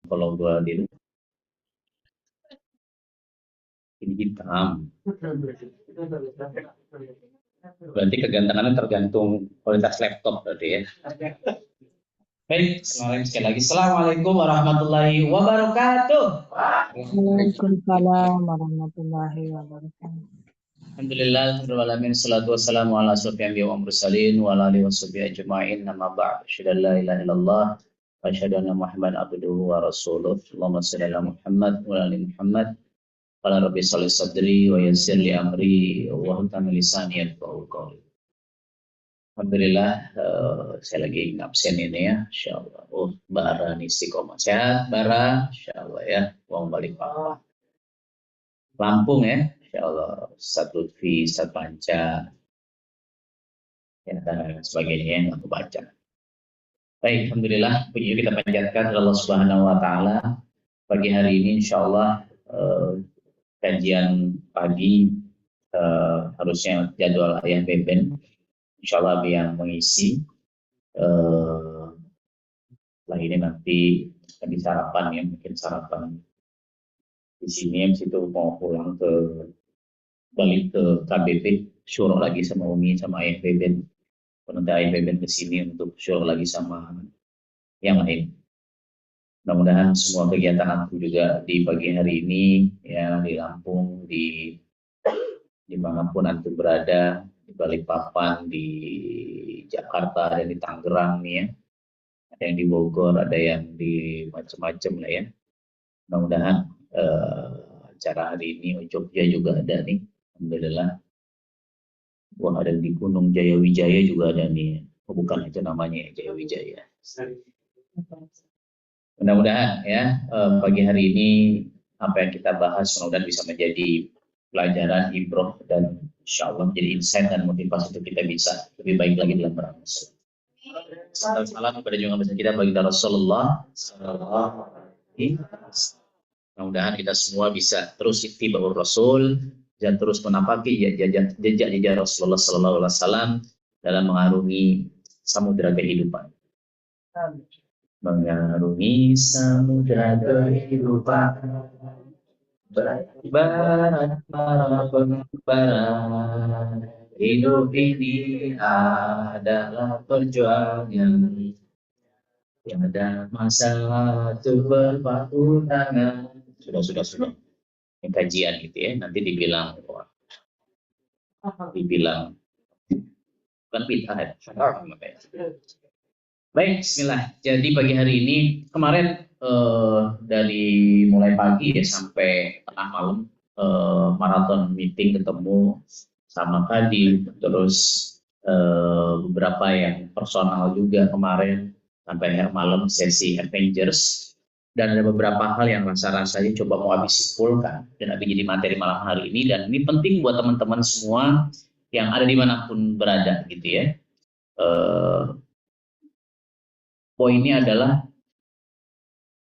Kalau gua di ini hitam, berarti kegantengannya tergantung kualitas laptop berarti ya. Baik, sekali lagi. Assalamualaikum warahmatullahi wabarakatuh. Waalaikumsalam warahmatullahi wabarakatuh. Alhamdulillah, alhamdulillah, salatu wassalamu ala asyrofil anbiya'i wal mursalin wa ala alihi washabihi ajma'in. Amma ba'd. Asyhadu an la ilaha illallah wa asyhadu anna Muhammadan abduhu wa rasuluh. Allahumma shalli ala Muhammad wa ala ali Muhammad. Qala rabbi shalli sadri wa yassir li amri wa hlul lisani yafqahu qawli. Alhamdulillah, saya lagi absen ini ya, insyaallah. Oh, Bara nih istiqomah. Sehat, Bara? Insyaallah ya. Uang balik Pak. Lampung ya, insyaallah. Ustaz Lutfi, Ustaz Panca, ya, dan sebagainya yang aku baca. Baik, alhamdulillah, puji kita panjatkan Allah Subhanahu wa taala. Pagi hari ini insyaallah kajian pagi harusnya jadwal Ayah Beben. Insyaallah yang mengisi setelah ini nanti tadi sarapan ya, mungkin sarapan di sini, habis itu mau pulang balik ke KBP, syuruh lagi sama Umi sama Ayah Beben. Nanti Ayah Beben ke sini untuk syuruh lagi sama yang lain. Mudah-mudahan semua kegiatan aku juga di pagi hari ini ya, di Lampung, di dimanapun antum berada, di Balikpapan, di Jakarta, dan di Tangerang nih ya, ada yang di Bogor, ada yang di macam-macam lah ya. Mudah-mudahan acara hari ini Jogja juga ada nih, alhamdulillah. Wah, ada di Gunung Jaya Wijaya juga ada nih. Oh, bukan itu namanya Jaya Wijaya. Mudah-mudahan ya pagi hari ini apa yang kita bahas mudah-mudahan bisa menjadi pelajaran, ibrah, dan insya Allah menjadi insight dan motivasi untuk kita bisa lebih baik lagi dalam beramal. Salam kepada junjungan besar kita baginda Rasulullah. Mudah-mudahan kita semua bisa terus ittibaur Rasul dan terus menapaki jejak-jejak Rasulullah Sallallahu Alaihi Wasallam dalam mengarungi samudera kehidupan. Mengarungi samudera kehidupan, beribarat para pengembara. Hidup ini adalah perjuangan, tiada masalah untuk berpatu tangan. Sudah. Ini kajian gitu ya, nanti dibilang bukan bid'ah ya. Baik, bismillah. Jadi pagi hari ini, kemarin dari mulai pagi ya sampai tengah malam, maraton meeting ketemu sama Kadin, terus beberapa yang personal juga kemarin, sampai akhir malam sesi Avengers, dan ada beberapa hal yang rasa-rasanya coba mau habis simpulkan dan habis jadi materi malam hari ini, dan ini penting buat teman-teman semua yang ada dimanapun berada gitu ya. Poinnya adalah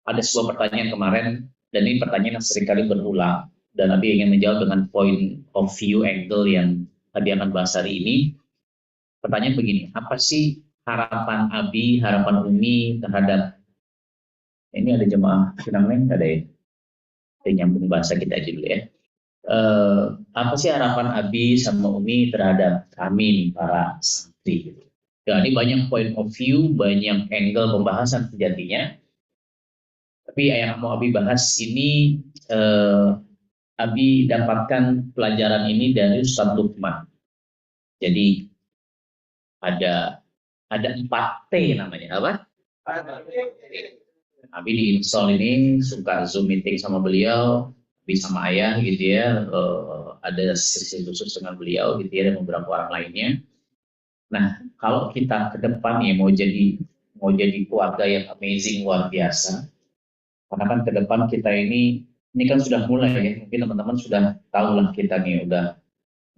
ada sebuah pertanyaan kemarin, dan ini pertanyaan yang seringkali berulang, dan Abi ingin menjawab dengan point of view angle yang Abi akan bahas hari ini. Pertanyaan begini, apa sih harapan Abi, harapan Umi terhadap, ini ada jemaah Pinang Neng, ada ya? Nyambung bahasa kita aja dulu ya. Apa sih harapan Abi sama Umi terhadap kami, para santri gitu. Dan ini banyak point of view, banyak angle pembahasan sejatinya. Tapi yang mau Abi bahas ini, Abi dapatkan pelajaran ini dari Ustaz Lukman. Jadi ada 4T namanya, apa? Abi diinstal ini, suka Zoom meeting sama beliau, Abi sama ayah gitu ya, ada sesi khusus dengan beliau gitu ya, dan beberapa orang lainnya. Nah, kalau kita ke depan ya mau jadi keluarga yang amazing, luar biasa. Karena kan ke depan kita ini kan sudah mulai ya, mungkin teman-teman sudah tahu lah kita nih udah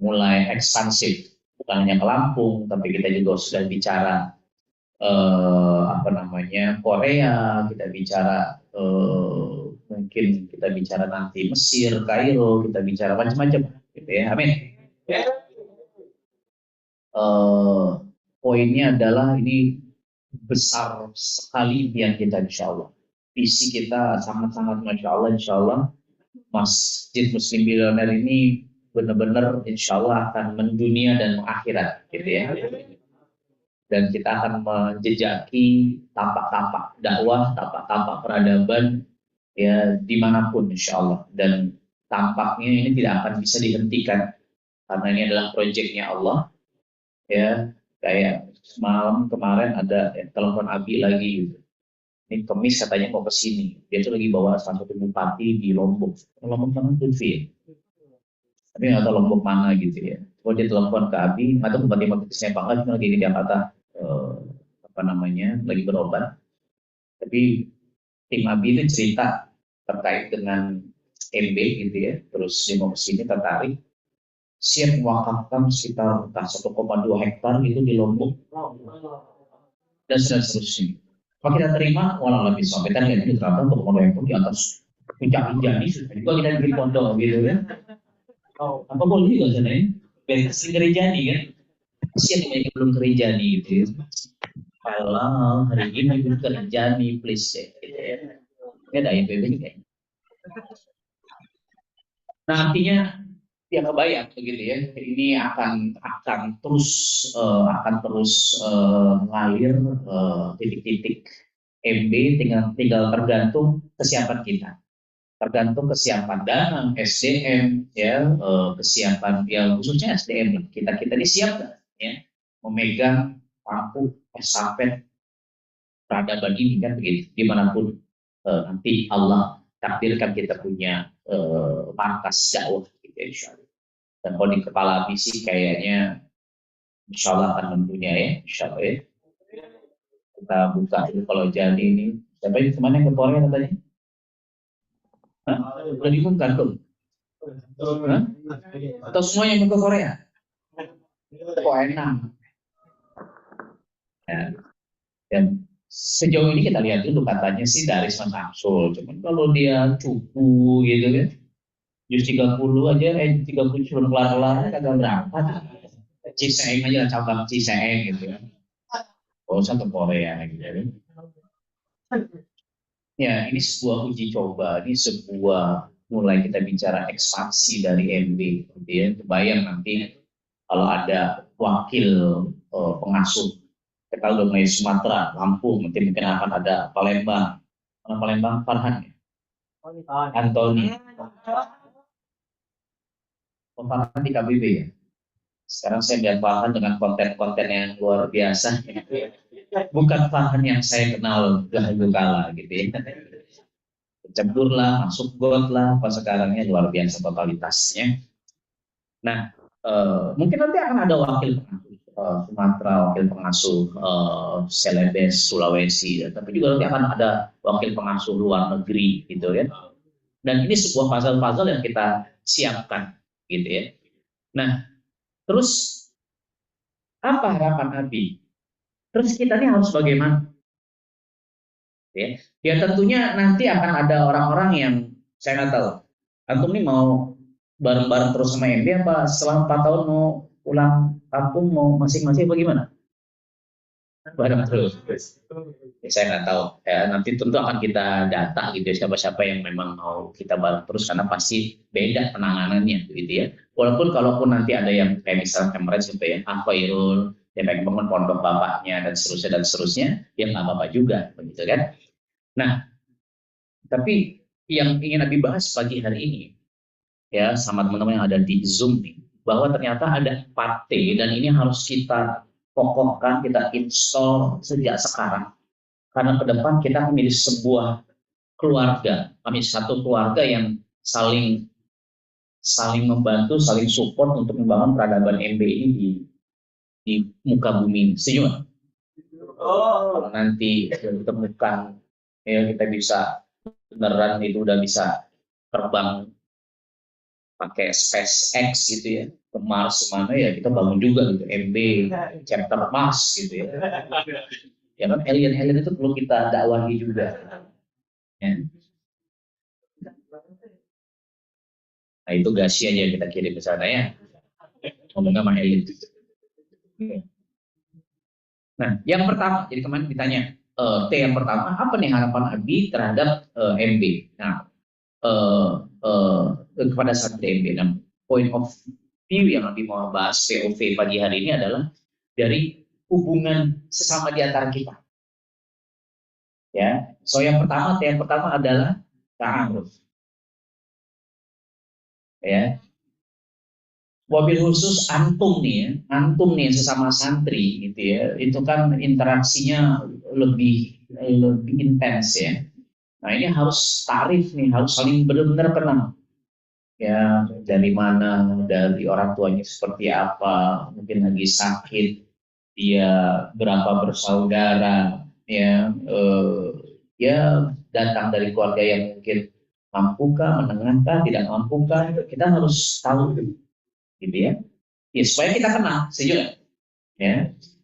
mulai ekspansif, bukan hanya ke Lampung, tapi kita juga sudah bicara Korea, kita bicara mungkin kita bicara nanti Mesir, Kairo, kita bicara macam-macam gitu ya, amin. Poinnya adalah ini besar sekali impian kita insya Allah. visi kita sangat-sangat Masya Allah, Insya Allah Masjid Muslim Billionaire ini benar-benar Insya Allah akan mendunia dan mengakhirat gitu ya. Dan kita akan menjejaki tapak-tapak dakwah, tapak-tapak peradaban ya dimanapun Insya Allah. Dan tampaknya ini tidak akan bisa dihentikan karena ini adalah proyeknya Allah ya. Kayak semalam kemarin ada telepon Abi lagi gitu. Ini Kemis katanya mau ke sini. Dia tuh lagi bawa salah satu bupati di Lombok. Lombok mana tuh ya? Tapi nggak tahu Lombok mana gitu ya. Kalau dia telepon ke Abi, nggak tahu bupati mau kesini apa enggak, cuma lagi di Jakarta apa namanya lagi berobat. Tapi tim Abi itu cerita terkait dengan MB gitu ya. Terus dia mau ke sini tertarik. Siap mewakafkan sekitar 1,2 hektar itu di Lombok dan seterusnya. Kalau kita terima, walau lebih sampai kan yang diterapkan untuk modal itu di atas puncak Rinjani sudah juga kita bikin pondok gitu kan. Apa boleh juga sana ya? Beres ke Rinjani kan? Siapa yang belum ke Rinjani gitu ya? Kalau hari ini belum ke Rinjani, please ya. Gitu ya. Ini ada IPB juga. Nah artinya ya kebayang begitu ya. Ini akan terus mengalir titik-titik MB tinggal tergantung kesiapan kita, tergantung kesiapan dana, SDM ya, kesiapan ya khususnya SDM kita ini siap nggak ya memegang paku estafet peradaban ini kan begitu dimanapun nanti Allah takdirkan kita punya markas dakwah gitu ya, insya Allah. Dan kalau di kepala misi kayaknya insya Allah akan mendunia ya, insya Allah ya. Kita buka dulu kalau jadi ini. Siapa ini kemana yang ke Korea katanya? Hah? Udah dibuka tuh? Hah? Atau semuanya yang ke Korea? Kok enak? Ya. Dan sejauh ini kita lihat dulu katanya sih dari Mas Samsul. Cuman kalau dia cupu gitu kan, jus 30 aja, 30 belum kelar-kelar, kagak berangkat. Ciseeng aja, cabang Ciseeng gitu kan. Oh, satu Korea gitu kan. Ya, ini sebuah uji coba, ini sebuah mulai kita bicara ekspansi dari MB. Gitu ya. Kebayang nanti kalau ada wakil pengasuh, kita udah mulai Sumatera, Lampung, mungkin akan ada Palembang. Palembang Farhan ya? Antoni. Farhan di KBB ya? Sekarang saya lihat Farhan dengan konten-konten yang luar biasa. Bukan Farhan yang saya kenal dahulu kala gitu ya. Cembur lah, masuk got lah, pas sekarangnya luar biasa totalitasnya. Nah, mungkin nanti akan ada wakil Sumatera, wakil pengasuh Celebes, Sulawesi, tapi juga nanti akan ada wakil pengasuh luar negeri gitu ya. Dan ini sebuah puzzle-puzzle yang kita siapkan gitu ya. Nah, terus apa harapan Abi? Terus kita ini harus bagaimana? Ya tentunya nanti akan ada orang-orang yang saya nggak tahu. Antum ini mau bareng-bareng terus sama MB apa setelah 4 tahun mau pulang kampung mau masing-masing bagaimana? Bareng terus. Ya, saya nggak tahu. Ya, nanti tentu akan kita data gitu siapa-siapa yang memang mau kita bareng terus karena pasti beda penanganannya gitu ya. Walaupun kalaupun nanti ada yang kayak misalnya kemarin sampai ya Irul, yang pengen bangun pondok bapaknya dan seterusnya, ya nggak apa-apa juga begitu kan. Nah, tapi yang ingin Nabi bahas pagi hari ini ya sama teman-teman yang ada di Zoom nih, bahwa ternyata ada 4T dan ini harus kita kokohkan, kita install sejak sekarang. Karena ke depan kita memilih sebuah keluarga, kami satu keluarga yang saling membantu, saling support untuk membangun peradaban MB ini di muka bumi. Setuju? Kalau nanti ditemukan ya kita bisa beneran itu udah bisa terbang pakai SpaceX gitu ya ke Mars mana ya kita bangun juga gitu MB chapter Mars gitu ya. Ya kan alien itu perlu kita dakwahi juga. Ya. Nah itu gasi aja kita kirim ke sana ya. Ngomong sama alien. Nah yang pertama jadi kemarin ditanya T yang pertama, apa nih harapan Abi terhadap MB? Nah, eh, eh, kepada santri MB. Nah, point of view yang Abi mau bahas POV pagi hari ini adalah dari hubungan sesama di antara kita. Ya, so yang pertama adalah ta'aruf. Ya, wabil khusus antum nih sesama santri gitu ya, itu kan interaksinya lebih intens ya. Nah ini harus tarif nih, harus saling benar-benar kenal. Ya dari mana, dari orang tuanya seperti apa, mungkin lagi sakit, dia berapa bersaudara, ya, ya datang dari keluarga yang mungkin mampukah, menengahkah, tidak mampukah, kita harus tahu gitu ya. Ya supaya kita kenal, setuju nggak? Ya,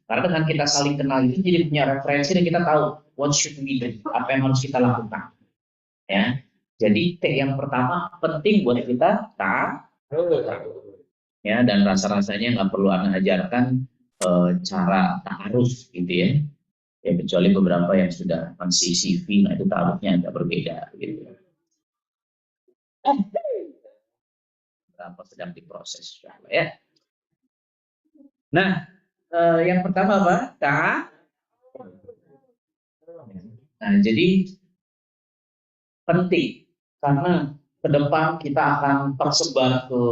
karena dengan kita saling kenal itu jadi punya referensi dan kita tahu what should we do, apa yang harus kita lakukan. Ya, jadi T yang pertama penting buat kita tahu. Ya, dan rasa-rasanya nggak perlu Anda ajarkan cara ta'aruf gitu ya. Ya kecuali beberapa yang sudah masih CV, nah itu ta'arufnya agak berbeda gitu. Berapa sedang diproses ya. Nah, yang pertama apa? Nah, jadi penting karena ke depan kita akan tersebar ke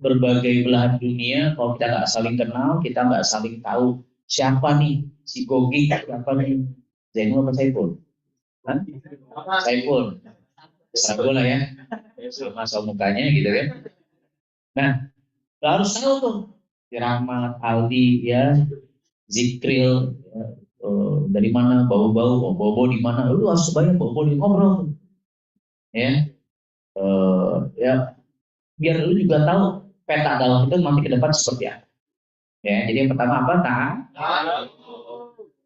berbagai belahan dunia. Kalau kita nggak saling kenal, kita nggak saling tahu siapa nih si Gogi, siapa nih Zainul apa Saiful? Hah? Saiful, Saiful lah ya, masa mukanya gitu kan. Nah, harus tahu tuh si Rahmat, Aldi, ya, Zikril, ya, dari mana, bau-bau, bau-bau di mana, lu harus banyak bau-bau di ngobrol, ya, ya, biar lu juga tahu peta dalam itu nanti ke depan seperti apa. Ya, jadi yang pertama apa?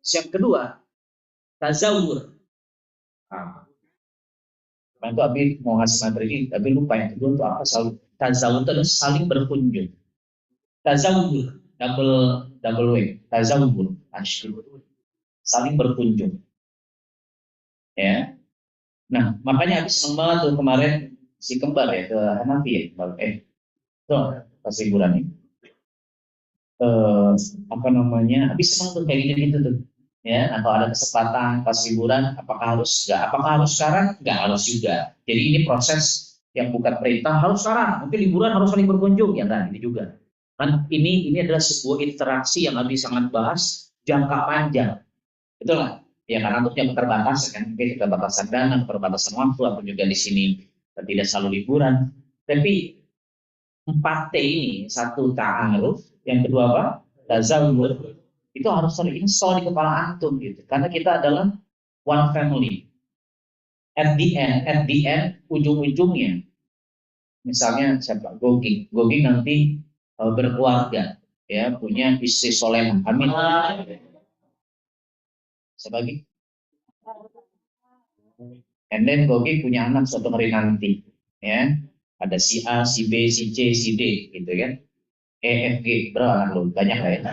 Yang kedua, tazawur. Nah, itu Abi mau ngasih materi ini, tapi lupa yang kedua itu apa? Tazawur itu adalah saling berkunjung. Tazawur, double W. Tazawur, saling berkunjung. Ya. Nah, makanya Abi seneng banget tuh kemarin si kembar ya ke Hanafi ya, tuh pas liburan ini. Apa namanya, habis senang tuh kayak gitu tuh ya, atau ada kesempatan pas liburan, apakah harus sekarang, nggak harus juga. Jadi ini proses yang bukan perintah harus sekarang, mungkin liburan harus saling berkunjung ya kan, ini juga kan, ini adalah sebuah interaksi yang habis sangat bahas jangka panjang, betul nggak ya, karena untuknya keterbatasan kan, mungkin keterbatasan dana, keterbatasan waktu, atau juga di sini tidak selalu liburan, tapi 4T ini, satu ta'aruf, yang kedua apa? Tazawur. Itu harus terinstall di kepala antum gitu. Karena kita adalah one family. At the end, ujung-ujungnya, misalnya siapa? Goging nanti berkeluarga, ya, punya istri soleh. Amin. Siapa lagi? And then Goging punya anak suatu hari nanti, ya. Ada si A, si B, si C, si D, gitu kan. E, F, G, berapa lo? Banyak lah ya.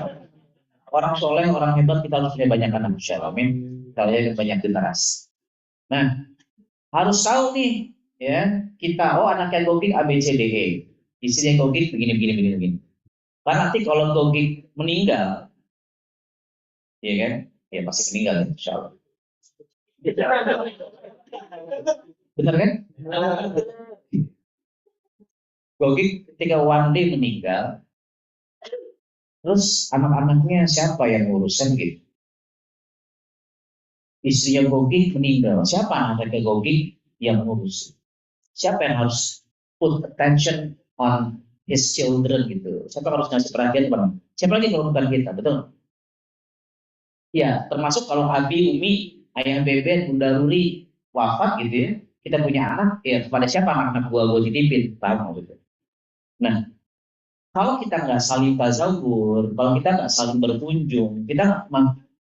Orang soleh, orang hebat, kita harus punya banyak anak. Amin. Kita banyak generasi. Nah, harus tahu nih, ya, kita, oh anaknya Gogik A, B, C, D, E. Istrinya Gogik begini. Karena nanti kalau Gogik meninggal, ya kan, ya pasti meninggal, insya Allah. Benar kan? Gogik ketika one day meninggal, terus anak-anaknya siapa yang ngurusin gitu? Istrinya Gogik meninggal, siapa anaknya Gogik yang ngurus? Siapa yang harus put attention on his children gitu? Siapa harus ngasih perhatian kepada? Siapa lagi kalau bukan kita, betul? Ya, termasuk kalau Abi, Umi, Ayah Beben, Bunda Ruri wafat gitu ya, kita punya anak, ya kepada siapa anak-anak gua titipin, paham gitu. Nah, kalau kita nggak saling tazawur, kalau kita nggak saling berkunjung, kita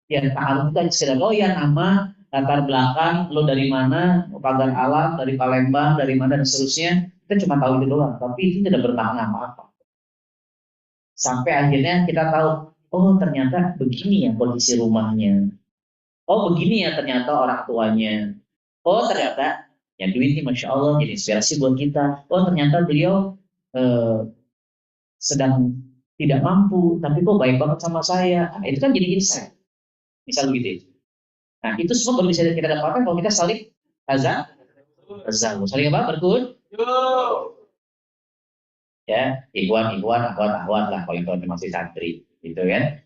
ya ta'aruf kita istilah, oh ya nama, latar belakang, lo dari mana, pagar alam, dari Palembang, dari mana dan seterusnya, kita cuma tahu itu doang, tapi itu tidak bermakna apa-apa. Sampai akhirnya kita tahu, oh ternyata begini ya kondisi rumahnya. Oh begini ya ternyata orang tuanya. Oh ternyata yang duit ini Masya Allah jadi inspirasi buat kita. Oh ternyata beliau eh, sedang tidak mampu, tapi kok baik banget sama saya. Nah, itu kan jadi insight. Misal gitu ya. Nah itu semua baru bisa kita dapatkan kalau kita saling azan, saling apa? Berkut, ya, ikhwan lah kalau itu masih santri, gitu kan.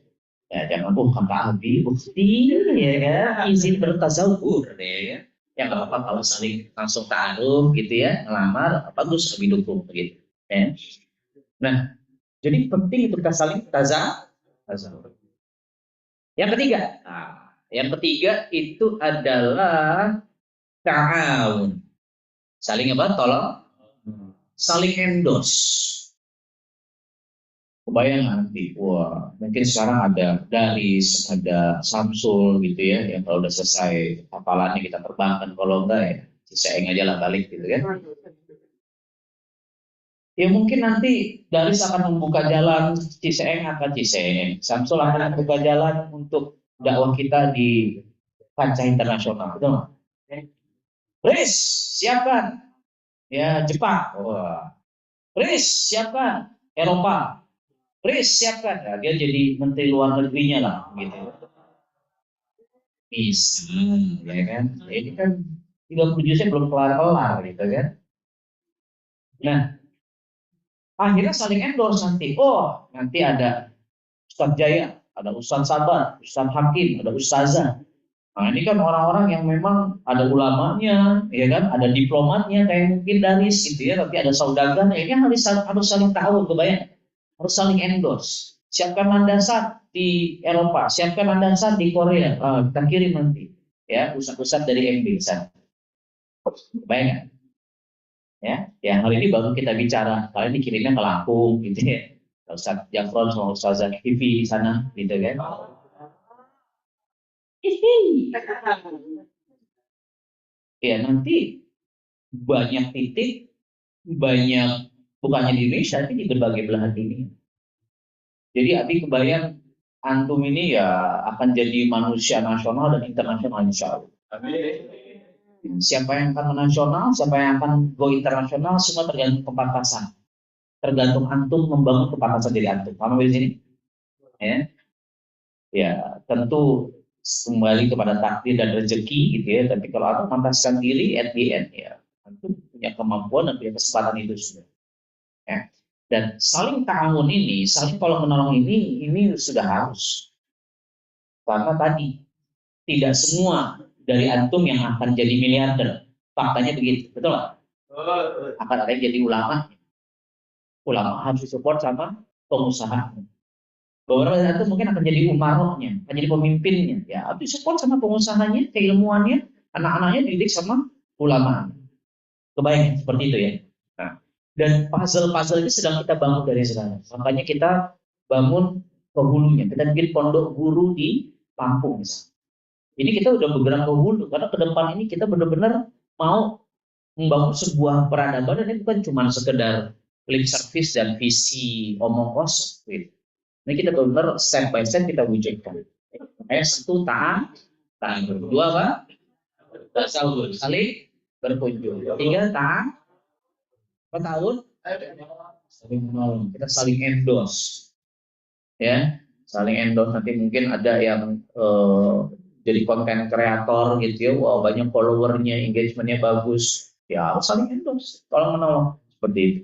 Ya jangan kata Abi, bukti, ya kan, izin bertazawur, ya kan. Ya nggak apa-apa kalau saling langsung ta'aruf gitu ya, ngelamar, bagus lebih dukung begitu. Ya. Nah, jadi penting itu kita saling tazawur. Yang ketiga, yang ketiga itu adalah ta'awun. Saling apa? Tolong, saling endorse. Kebayang nanti, wah mungkin sekarang ada Daris, ada Samsul gitu ya, yang kalau udah selesai hafalannya kita terbangkan, kalau enggak ya Ciseeng aja lah balik gitu kan. Ya mungkin nanti Daris akan membuka jalan, Ciseeng akan Ciseeng, Samsul akan membuka jalan untuk dakwah kita di kancah internasional, betul nggak? Riz, siapkan ya Jepang, wah. Riz, siapkan Eropa. Riz, siapkan. Ya, dia jadi menteri luar negerinya lah, gitu. Bisa, ya kan? Ya, ini kan 30 juznya belum kelar-kelar, gitu kan? Nah, akhirnya saling endorse nanti. Oh, nanti ada Ustadz Jaya, ada Ustadz Sabar, Ustadz Hakim, ada Ustazah. Nah, ini kan orang-orang yang memang ada ulamanya, ya kan? Ada diplomatnya, kayak mungkin Daris gitu ya. Tapi ada saudagarnya. Ini harus saling tahu, kebayang? Harus saling endorse. Siapkan landasan di Eropa, siapkan landasan di Korea. Kita kirim nanti, ya, pusat-pusat dari MB sana. Bayangkan, ya. Ya hari ini baru kita bicara, kalian dikirimnya ke Lampung, gitu ya. Ustaz Jafron sama Ustazah TV di sana, gitu kan. Ya nanti banyak titik, banyak bukannya di Indonesia, tapi di berbagai belahan dunia. Jadi Abi kebayang antum ini ya akan jadi manusia nasional dan internasional insya Allah. Siapa yang akan menasional, siapa yang akan go internasional, semua tergantung kepantasan. Tergantung antum membangun kepantasan diri antum. Paham di sini? Ya, ya tentu kembali kepada takdir dan rezeki gitu ya. Tapi kalau antum memantaskan diri, at the end ya antum punya kemampuan dan punya kesempatan itu sudah. Ya. Dan saling ta'awun ini, saling tolong menolong ini sudah harus. Karena tadi tidak semua dari antum yang akan jadi miliarder. Faktanya begitu, betul nggak? Akan ada yang jadi ulama. Ulama harus disupport sama pengusaha. Beberapa dari antum mungkin akan jadi umarohnya, akan jadi pemimpinnya. Ya, harus disupport sama pengusahanya, keilmuannya, anak-anaknya dididik sama ulama. Kebayang seperti itu ya. Nah, dan puzzle-puzzle ini sedang kita bangun dari sekarang. Makanya kita bangun ke hulunya. Kita bikin pondok guru di Lampung misalnya. Jadi kita udah bergerak ke hulu karena ke depan ini kita benar-benar mau membangun sebuah peradaban dan ini bukan cuma sekedar lip service dan visi omong kosong. Gitu. Ini kita benar-benar step by step kita wujudkan. Satu taat, dua apa? Tasawuf, saling berkunjung. Tiga taat, apa tahun? Saling menolong. Kita saling endorse, ya, saling endorse. Nanti mungkin ada yang jadi konten kreator gitu ya, wow banyak followernya, engagementnya bagus, ya harus saling endorse, tolong menolong seperti itu,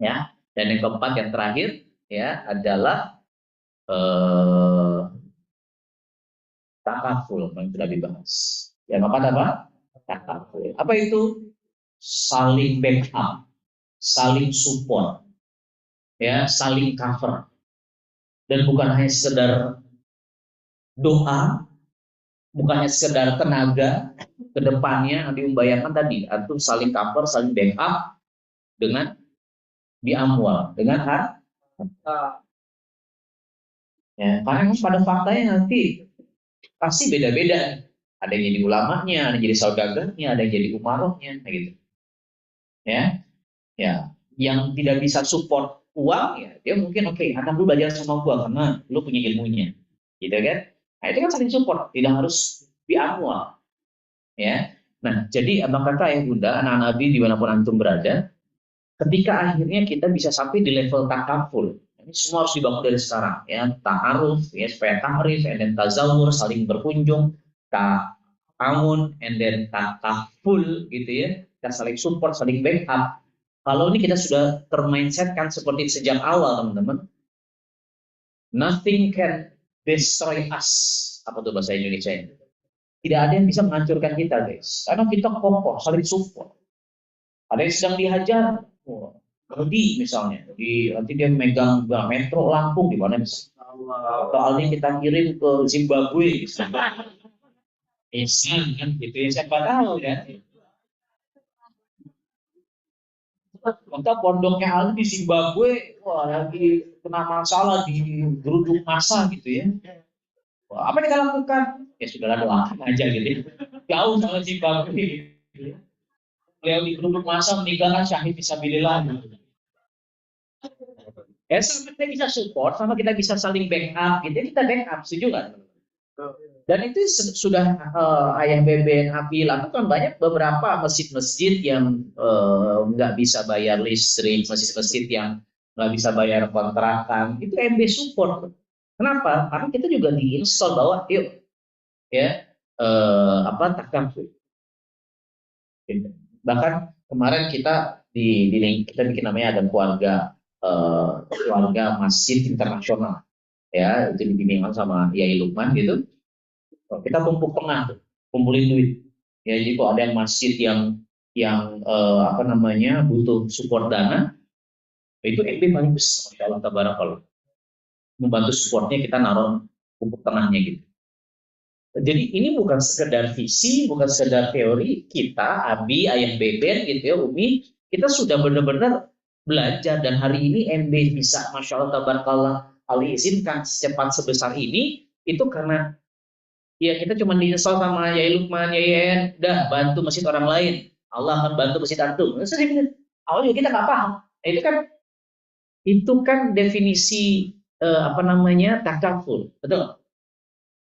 ya. Dan yang keempat yang terakhir ya adalah takaful yang sudah dibahas. Yang keempat apa? Takaful. Apa itu? Saling backup, saling support, ya, saling cover. Dan bukan hanya sekedar doa, bukannya sekedar tenaga ke depannya nanti membayangkan tadi atau saling cover, saling backup dengan diamwal, dengan harta. Ya, karena pada faktanya nanti pasti beda-beda. Ada yang jadi ulamanya, ada yang jadi saudagarnya, ada yang jadi umarohnya, gitu. Ya, ya, yang tidak bisa support uang, ya dia mungkin oke, anak lu belajar sama gua karena lu punya ilmunya, gitu kan? Nah itu kan saling support, tidak harus bi'amwal. Ya. Nah, jadi apa kata ayah bunda, anak-anak Abi dimanapun antum berada, ketika akhirnya kita bisa sampai di level takaful, ini semua harus dibangun dari sekarang, ya, ta'aruf, ya, supaya ta'rif, and then tazawur, saling berkunjung, ta'awun, and then takaful, gitu ya, kita saling support, saling backup. Kalau ini kita sudah termindsetkan seperti sejak awal, teman-teman, nothing can destroy us. Apa tuh bahasa Indonesia ini? Tidak ada yang bisa menghancurkan kita, guys. Karena kita kokoh, saling support. Ada yang sedang dihajar, Aldi misalnya, nanti dia megang metro Lampung di mana misalnya. Atau Aldi kita kirim ke Zimbabwe, misalnya. Kan gitu ya, siapa tahu ya. Maka pondoknya Aldi di Zimbabwe, wah lagi kena masalah di geruduk masa gitu ya. Wah, apa yang kita lakukan? Ya sudahlah, doakan aja gitu. Jauh sama Zimbabwe. Beliau di geruduk masa meninggalkan syahid fisabilillah. Ya sama kita bisa support, sama kita bisa saling backup, gitu kita backup, setuju kan? Dan itu sudah ayah beben Abi lakukan. Banyak beberapa masjid-masjid yang nggak bisa bayar listrik, masjid-masjid yang nggak bisa bayar kontrakan, itu MB support. Kenapa? Karena kita juga diinstal bahwa yuk ya takaful. Bahkan kemarin kita kita bikin namanya ada keluarga masjid internasional, ya itu dibimbing sama Yai Lukman gitu. Kita tumpuk tengah tuh, kumpulin duit. Ya jadi kalau ada yang masjid yang butuh support dana, itu MB paling besar, Masya Allah tabarakallah. Membantu supportnya kita naruh kumpul tengahnya gitu. Jadi ini bukan sekedar visi, bukan sekedar teori. Kita, Abi, Ayah Beben, gitu ya, Umi, kita sudah benar-benar belajar. Dan hari ini MB bisa, Masya Allah, tabarakallah, Allah izinkan secepat sebesar ini, itu karena ya kita cuma diinstal sama Yai Lukman, Yai En, dah bantu masjid orang lain. Allah akan bantu masjid antum. Awalnya juga kita nggak paham. Nah, itu kan definisi takaful, betul?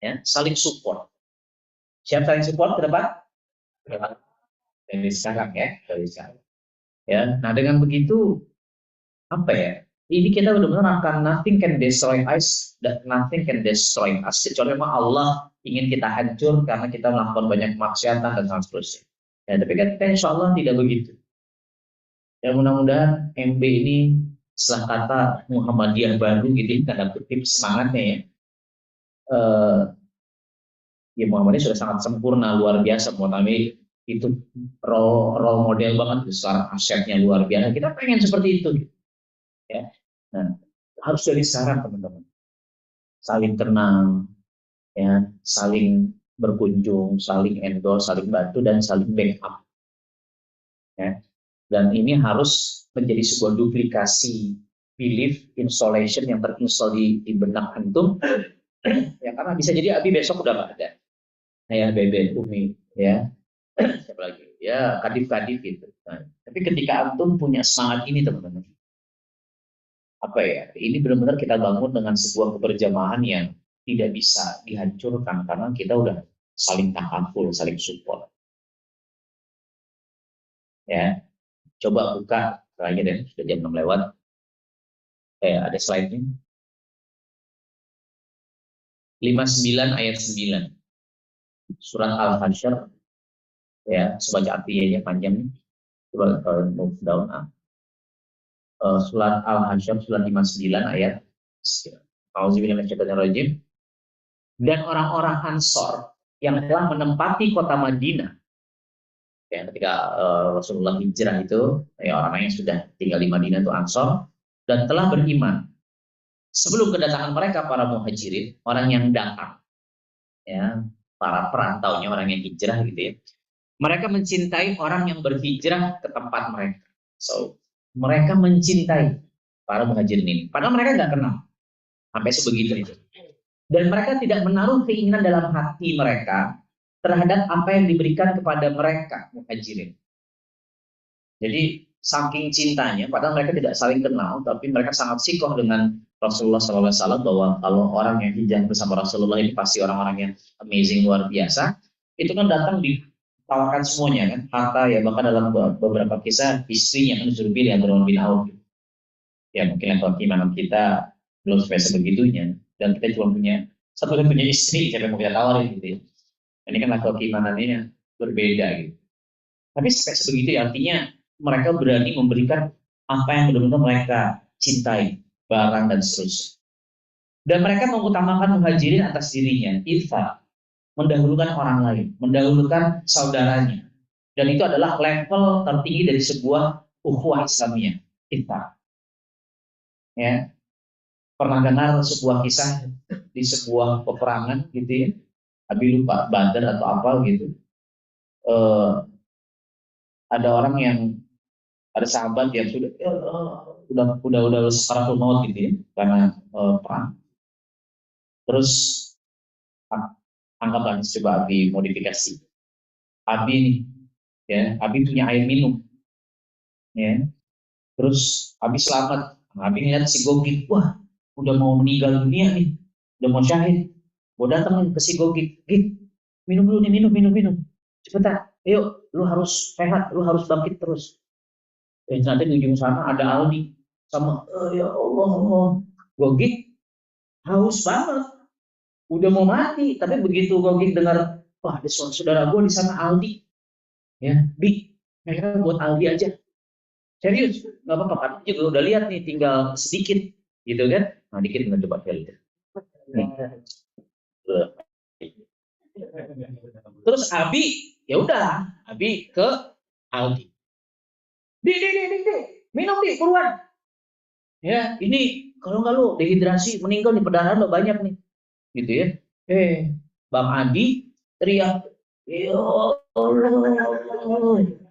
Ya, saling support. Siapa saling support ke depan? Dari sekarang ya, dari sekarang. Ya, nah dengan begitu apa ya? Ini kita benar-benar akan nothing can destroy us, nothing can destroy us. Kecuali memang Allah ingin kita hancur karena kita melakukan banyak kemaksiatan dan seterusnya. Ya, tapi kan kita insya Allah tidak begitu. Ya mudah-mudahan MB ini setelah kata Muhammadiyah baru gitu, tanda kutip semangatnya ya. Ya Muhammadiyah sudah sangat sempurna, luar biasa. Muhammad itu role model banget, sekarang asetnya luar biasa. Kita pengen seperti itu. Ya. Nah, harus dari sekarang teman-teman. Saling tenang, ya, saling berkunjung, saling endorse, saling bantu, dan saling backup. Ya. Dan ini harus menjadi sebuah duplikasi belief installation yang terinstall di benak antum. Ya, karena bisa jadi Abi besok udah nggak ada. Ya, Bebe, Umi, ya, siapa lagi? Ya, kadif-kadif gitu. Nah, tapi ketika antum punya semangat ini, teman-teman, apa ya? Ini benar-benar kita bangun dengan sebuah keberjamahan yang tidak bisa dihancurkan karena kita udah saling takaful, saling support. Ya, coba buka lagi deh, sudah jam 6 lewat. Ada slide-nya. 59 ayat 9. Surat Al-Hasyr, ya, sebagai artinya panjang. Coba move down. Surat Al-Hasyr, surat 59 ayat. Auzubillahiminasyaitonirrajim. Dan orang-orang Ansor yang telah menempati kota Madinah, ya, ketika Rasulullah hijrah itu, ya, orang-orang yang sudah tinggal di Madinah itu Ansor, dan telah beriman sebelum kedatangan mereka para muhajirin, orang yang datang, ya, para perantaunya, orang yang hijrah gitu ya. Mereka mencintai orang yang berhijrah ke tempat mereka. So, mereka mencintai para muhajirin ini. Padahal mereka nggak kenal. Sampai sebegitu itu. Dan mereka tidak menaruh keinginan dalam hati mereka terhadap apa yang diberikan kepada mereka, muhajirin. Jadi, saking cintanya, padahal mereka tidak saling kenal, tapi mereka sangat sikoh dengan Rasulullah SAW bahwa kalau orang yang hijrah bersama Rasulullah ini pasti orang-orang yang amazing, luar biasa. Itu kan datang ditawarkan semuanya kan, harta ya, bahkan dalam beberapa kisah istrinya kan disuruh pilih Abdurrahman bin Auf. Ya mungkin level keimanan kita belum sampai sebegitunya, dan kita cuma punya satu-satunya istri, siapa yang mau kita tawarin gitu ya. Ini kan level keimanannya berbeda gitu. Tapi sampai sebegitu ya, artinya mereka berani memberikan apa yang benar-benar mereka cintai, barang dan seterusnya. Dan mereka mengutamakan muhajirin atas dirinya, infak, mendahulukan orang lain, mendahulukan saudaranya. Dan itu adalah level tertinggi dari sebuah ukhuwah Islamiyah, infak. Ya, pernah dengar sebuah kisah di sebuah peperangan gitu ya, tapi lupa Badar atau apa gitu. Ada orang yang, ada sahabat yang sudah udah sakaratul maut gitu ya, karena perang. Terus anggaplah coba Abi modifikasi. Abi nih, ya, Abi punya air minum, ya. Terus Abi selamat. Abi lihat si Gogik, wah, udah mau meninggal dunia nih, udah mau syahid. Gue datang ke si Gogik, Gik, minum dulu nih, minum. Cepetan, ayo, lu harus sehat, lu harus bangkit terus. Ternyata di ujung sana ada Aldi sama, ya Allah, Gogik haus banget, udah mau mati. Tapi begitu Gogik dengar, wah, ada saudara gue di sana Aldi, ya, Bi, mereka buat Aldi aja. Serius, nggak apa-apa kan? Juga udah lihat nih, tinggal sedikit, gitu kan? Nah, dikit nggak coba lihat. Terus Abi, ya udah, Abi ke Aldi. Di, minum di, buruan. Ya, ini kalau nggak lu dehidrasi, meninggal nih, perdarahan lo banyak nih, gitu ya. Bang Adi teriak, ya Allah.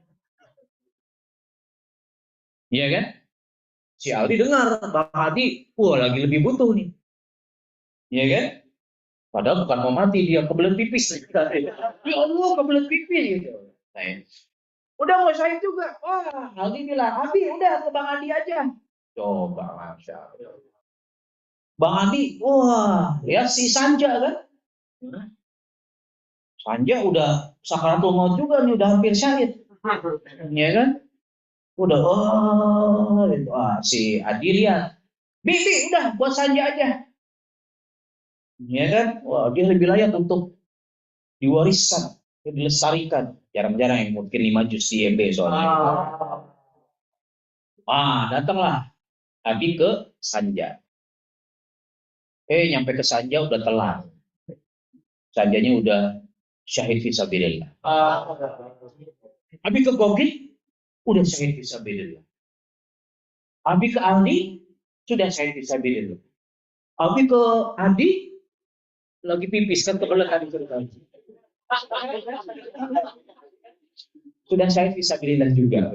Iya kan? Si Aldi dengar, Bang Adi, wah lagi lebih butuh nih. Iya kan? Padahal bukan mau mati, dia kebelet pipis. Ya Allah, kebelet pipis gitu. Nah, udah mau saya juga. Wah, Aldi bilang, Abi udah ke Bang Adi aja. Coba, Masya Allah. Bang Adi, wah, ya si Sanja kan? Sanja udah sakaratul maut juga nih, udah hampir syahid. Iya kan? Udah, oh, itu. Si Adi lihat. Bi, udah buat Sanja aja. Iya kan? Wah, dia lebih layak untuk diwariskan, dilestarikan. Jarang-jarang yang mungkin 5 juz di MB soalnya. Datanglah Abi ke Sanja. Nyampe ke Sanja udah telat. Sanjanya udah syahid fisabilillah. Abi ke Gogik udah syahid fisabilillah. Abi ke Aldi sudah syahid fisabilillah. Abi ke Adi lagi pipis kan kebelet Adi ke Aldi. Sudah syahid fisabilillah juga.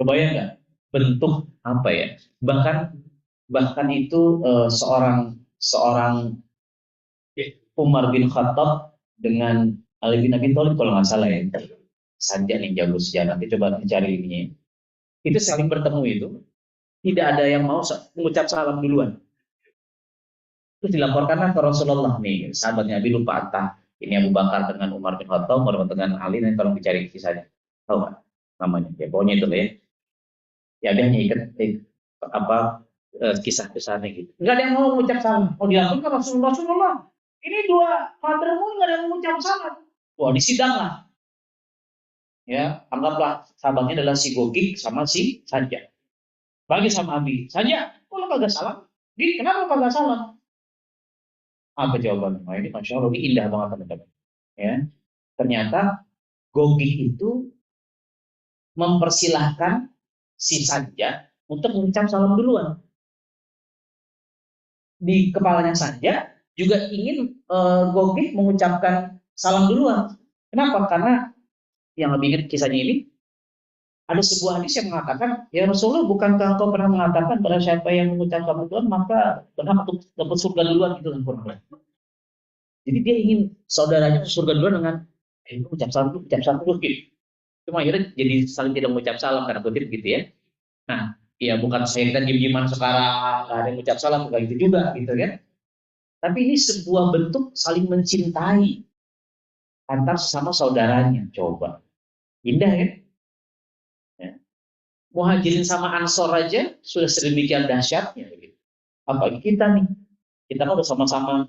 Kebayang nggak bentuk apa ya? Bahkan itu seorang Umar bin Khattab dengan Ali bin Abi Thalib kalau nggak salah ya. Saja nih jago sejarah. Nanti coba dicari ini. Itu saling bertemu itu, tidak ada yang mau mengucap salam duluan. Terus dilaporkanlah ke Rasulullah nih, sahabatnya Abi lupa entah ini Abu Bakar dengan Umar bin Khattab, Umar dengan Ali, nanti tolong dicari kisahnya. Tahu nggak namanya? Ya pokoknya itu ya. Ya dia hanya ikat kisah-kisahnya gitu. Enggak ada yang mau mengucap salam. Mau dilakukan Rasulullah. Ini dua kadermu nggak ada yang mengucap salam. Wah, disidang lah. Ya, anggaplah sahabatnya adalah si Gogik sama si Sanja. Bagi sama Abi. Sanja, kok lo kagak salam? Gini, kenapa lo kagak salam? Apa jawabannya? Nah, ini Masya Allah, ini indah banget teman-teman. Ya, ternyata Gogik itu mempersilahkan si Sanja untuk mengucap salam duluan. Di kepalanya Sanja juga ingin Gogik mengucapkan salam duluan. Kenapa? Karena yang lebih ingat kisahnya ini, ada sebuah hadis yang mengatakan, ya Rasulullah, bukankah engkau pernah mengatakan pada siapa yang mengucapkan duluan maka berhak untuk dapat surga duluan gitu kan. Jadi dia ingin saudaranya surga duluan dengan ucap salam dulu gitu. Cuma akhirnya jadi saling tidak mengucap salam karena kutip gitu ya. Nah, Ya bukan saya kita diem-dieman sekarang, nggak ada yang ucap salam, bukan gitu juga gitu kan. Tapi ini sebuah bentuk saling mencintai antar sesama saudaranya. Coba, indah ya. Ya. Muhajirin sama Ansor aja sudah sedemikian dahsyatnya. Gitu. Apalagi kita nih, kita kan udah sama-sama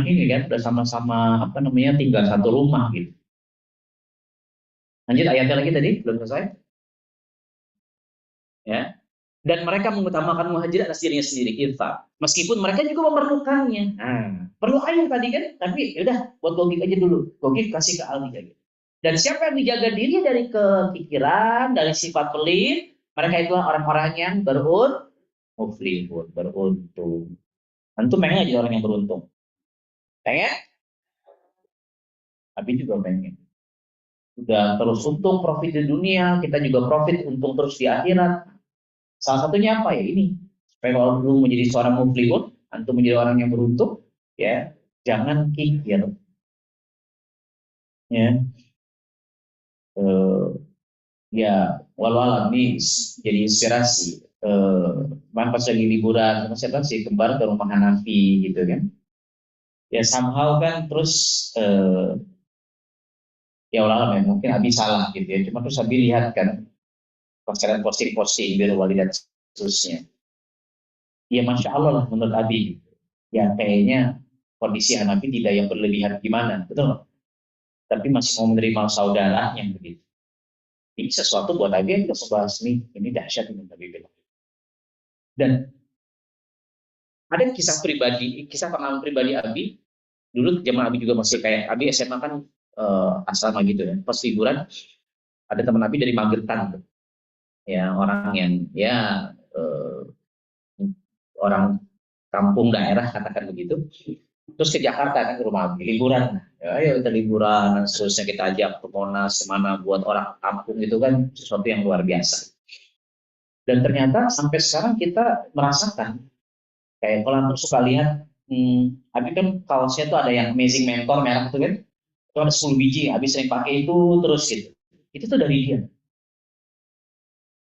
ini kan, udah sama-sama apa namanya tinggal satu rumah gitu. Lanjut ayatnya lagi tadi, belum selesai. Ya. Dan mereka mengutamakan muhajir atas dirinya sendiri, infak. Meskipun mereka juga memerlukannya. Nah, perlu air tadi kan, tapi yaudah buat logik aja dulu. Logik kasih ke Aldi aja. Dan siapa yang menjaga diri dari kepikiran, dari sifat pelit, mereka itulah orang-orang yang muflihun, beruntung. Tentu pengen jadi orang yang beruntung. Pengen? Tapi juga pengen. Udah terus untung profit di dunia, kita juga profit untung terus di akhirat. Salah satunya apa ya ini? Supaya kalau belum menjadi seorang muflihun, antum menjadi orang yang beruntung, ya jangan kikir, ya. Eh, ya walau alam ini jadi inspirasi. Pas lagi liburan, siapa sih kembar ke rumah Hanafi gitu kan? Ya somehow kan terus ya walau alam ya mungkin Abi salah gitu ya. Cuma terus Abi lihat kan pas kalian posting-posting biar wali dan seterusnya. Ya masya Allah lah menurut Abi. Ya kayaknya kondisi Hanafi tidak yang berlebihan gimana, betul nggak? Tapi masih mau menerima saudaranya begitu. Ini sesuatu buat Abi yang kita bahas nih, ini dahsyat ini Abi bilang. Dan ada kisah pengalaman pribadi Abi. Dulu zaman Abi juga masih kayak Abi SMA kan asrama gitu ya. Pas liburan ada teman Abi dari Magetan, ya orang yang ya eh, orang kampung daerah katakan begitu. Terus ke Jakarta kan ke rumah Abi liburan. Ya, ayo kita liburan, seterusnya kita ajak ke Monas semana buat orang kampung itu kan sesuatu yang luar biasa. Dan ternyata sampai sekarang kita merasakan kayak kalau aku suka lihat, Abi kan kaosnya tuh ada yang Amazing Mentor merek itu kan, itu ada 10 biji, Abi sering pakai itu terus gitu. Itu tuh dari dia.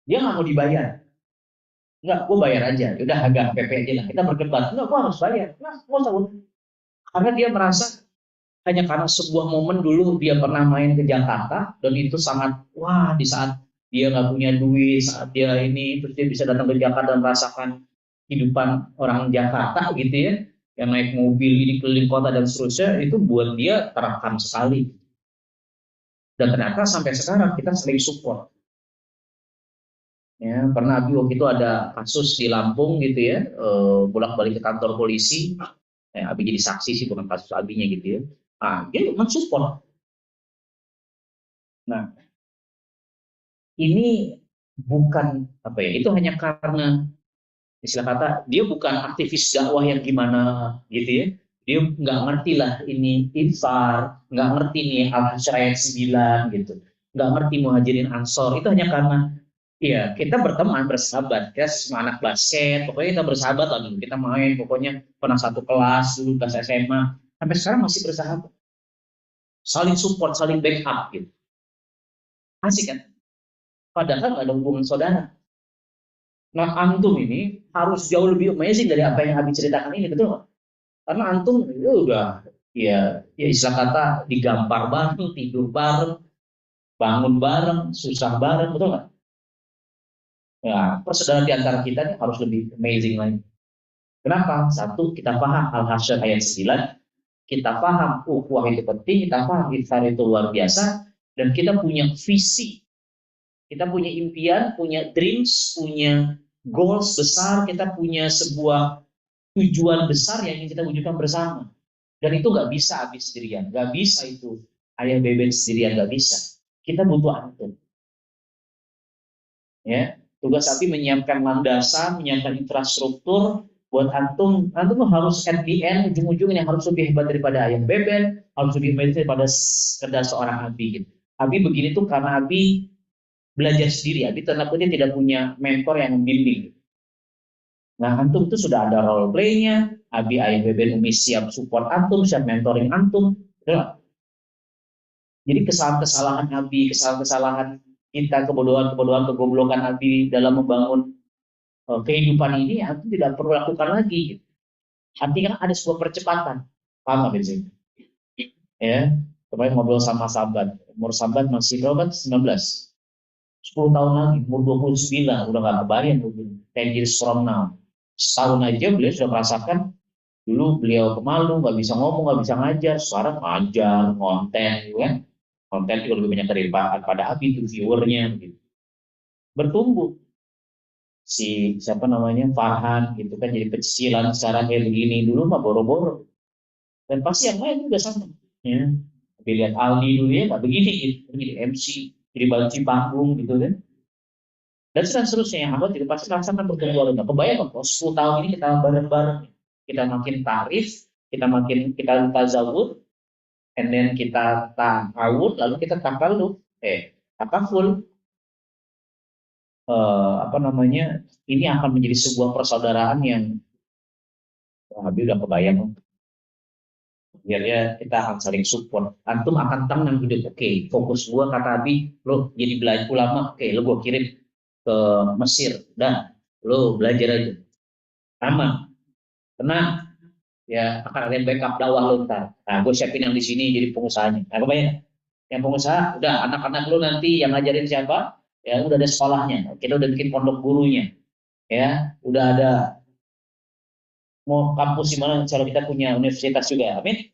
Dia nggak mau dibayar. Nggak, gue bayar aja. Udah agak PP aja lah. Kita berdebat. Nggak, gue harus bayar. Nah, gue tahu. Karena dia merasa hanya karena sebuah momen dulu dia pernah main ke Jakarta dan itu sangat wah di saat dia nggak punya duit, saat dia ini terus dia bisa datang ke Jakarta dan merasakan kehidupan orang Jakarta gitu ya, yang naik mobil ini keliling kota dan seterusnya itu buat dia terekam sekali. Dan ternyata sampai sekarang kita sering support. Ya, pernah Abi waktu itu ada kasus di Lampung gitu ya, bolak-balik ke kantor polisi. Abi jadi saksi sih bukan kasus Abinya gitu ya. Dia mensupport. Nah, ini bukan apa ya, itu hanya karena istilah kata dia bukan aktivis dakwah yang gimana gitu ya. Dia nggak ngerti lah ini infar, nggak ngerti nih al-hasyr ayat 9 gitu. Nggak ngerti muhajirin ansor. Itu hanya karena ya kita berteman, bersahabat. Kita sama anak basket, pokoknya kita bersahabat lah dulu. Kita main, pokoknya pernah satu kelas dulu, kelas SMA. Sampai sekarang masih bersahabat. Saling support, saling backup gitu. Asik kan? Padahal nggak ada hubungan saudara. Nah, antum ini harus jauh lebih amazing dari apa yang Abi ceritakan ini, betul nggak? Karena antum itu udah ya istilah kata digampar bareng, tidur bareng, bangun bareng, susah bareng, betul nggak? Ya, persaudaraan di antara kita ini harus lebih amazing lagi. Kenapa? Satu, kita paham Al-Hasyr ayat 9, kita paham ukhuwah itu penting, kita paham iftar itu luar biasa, dan kita punya visi, kita punya impian, punya dreams, punya goals besar, kita punya sebuah tujuan besar yang ingin kita wujudkan bersama. Dan itu nggak bisa habis sendirian, nggak bisa itu ayah bebek sendirian, nggak bisa. Kita butuh antum. Ya, tugas Abi menyiapkan landasan, menyiapkan infrastruktur buat antum. Antum harus at the end ujung-ujungnya harus lebih hebat daripada ayah bebek, harus lebih hebat daripada sekedar seorang Abi. Gitu. Abi begini tuh karena Abi belajar sendiri. Abi ternyata tidak punya mentor yang membimbing. Nah, antum itu sudah ada role play-nya, Abi Ayah Beben Umi siap support antum, siap mentoring antum. Jadi kesalahan-kesalahan Abi, kesalahan-kesalahan kita kebodohan-kebodohan, kegoblokan Abi dalam membangun kehidupan ini, Abi tidak perlu lakukan lagi. Gitu. Artinya ada sebuah percepatan. Paham nggak sih? Ya, kemarin ngobrol sama sahabat. Umur sahabat masih berapa? 19. 10 tahun lagi, umur 29, udah nggak kebayang. 10 years from now. Setahun aja beliau sudah merasakan, dulu beliau pemalu, nggak bisa ngomong, nggak bisa ngajar. Sekarang ngajar, konten, gitu kan. Konten juga lebih banyak daripada Abi, itu viewernya. Gitu. Bertumbuh. Si siapa namanya Farhan gitu kan jadi pecicilan secara kayak begini, dulu mah boro-boro, dan pasti yang lain juga sama ya. Tapi lihat Aldi dulu ya nggak begini gitu, jadi MC, jadi banci panggung gitu kan, dan seterusnya yang abad juga pasti rasakan pertumbuhan. Nggak kebayang kok 10 tahun ini kita bareng-bareng, kita makin tarif, kita tazawud, and then kita ta'awud, lalu kita takaful. Ini akan menjadi sebuah persaudaraan yang Habib udah kebayang. Biarnya kita akan saling support. Antum akan tenang hidup. Oke, fokus gua kata Abi, lo jadi belajar ulama. Oke, lo gua kirim ke Mesir. Dan lo belajar aja. Aman, tenang. Ya akan ada yang backup dakwah lo ntar. Nah, gue siapin yang di sini jadi pengusahanya. Nah, kebayang? Yang pengusaha, udah anak-anak lo nanti yang ngajarin siapa? Ya udah ada sekolahnya. Kita udah bikin pondok gurunya. Ya, udah ada mau kampus di mana, kalau kita punya universitas juga, amin.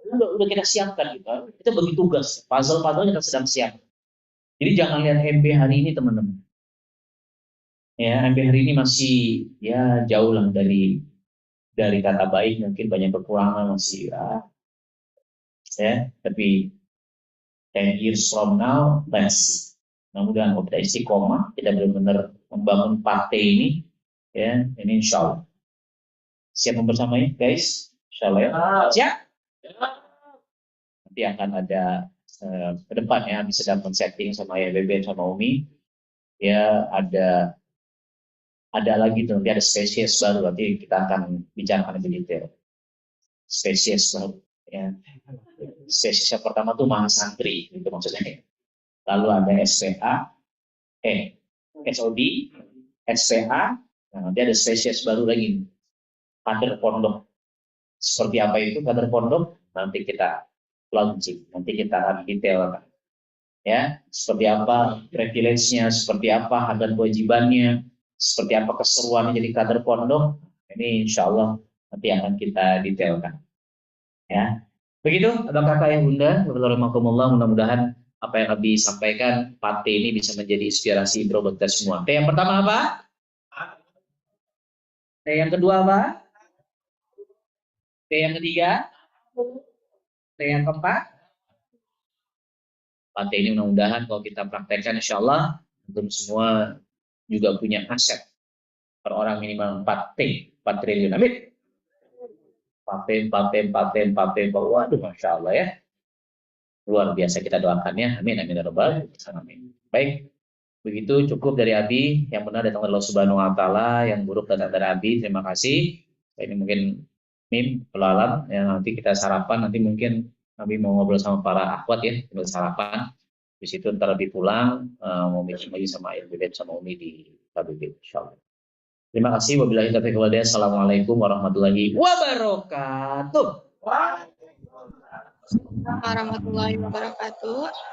Udah kita siapkan gitu. Kita bagi tugas, puzzle kita sedang siap. Jadi jangan lihat MB hari ini teman-teman. Ya, MB hari ini masih ya jauh lah dari kata baik, mungkin banyak kekurangan masih ya, tapi 10 years from now, let's see. Mudah-mudahan kita istiqomah, kita benar-benar membangun partai ini, ya, ini insya Allah. Siap membersamai, guys? Insya Allah ya. Siap? Nanti akan ada ke depan ya, bisa dapat setting sama ya Beben sama Umi. Ya ada lagi tuh, nanti ada spesies baru, nanti kita akan bicarakan lebih detail. Spesies baru. Ya. Spesies yang pertama tuh mahasantri, itu maksudnya. Lalu ada SPA, SOD, SPA, nah, nanti ada spesies baru lagi. Kader pondok. Seperti apa itu kader pondok? Nanti kita launching, nanti kita akan detailkan. Ya, seperti apa privilege-nya, seperti apa hak dan kewajibannya, seperti apa keseruannya jadi kader pondok. Ini insya Allah nanti akan kita detailkan. Ya, begitu, Bapak yang Bunda, mudah-mudahan apa yang Abi sampaikan partai ini bisa menjadi inspirasi bro buat kita semua. Yang pertama apa? Yang kedua apa? Yang ketiga? Yang keempat? Partai ini mudah-mudahan kalau kita praktekkan insya Allah untuk semua juga punya aset per orang minimal 4 triliun. Amin. Paten. Waduh, Masya Allah ya. Luar biasa kita doakannya. Amin. Amin. Baik. Begitu cukup dari Abi. Yang benar datang dari Allah Subhanahu Wa Taala, yang buruk datang dari Abi. Terima kasih. Ini mungkin pelalam. Ya, nanti kita sarapan. Nanti mungkin Abi mau ngobrol sama para akhwat ya, ngobrol sarapan. Di situ ntar lebih pulang mau meeting lagi sama Beben sama Umi di KBB, insyaallah. Terima kasih. Wabillahi taufiq wal hidayah. Assalamualaikum warahmatullahi wabarakatuh. Warahmatullahi wabarakatuh.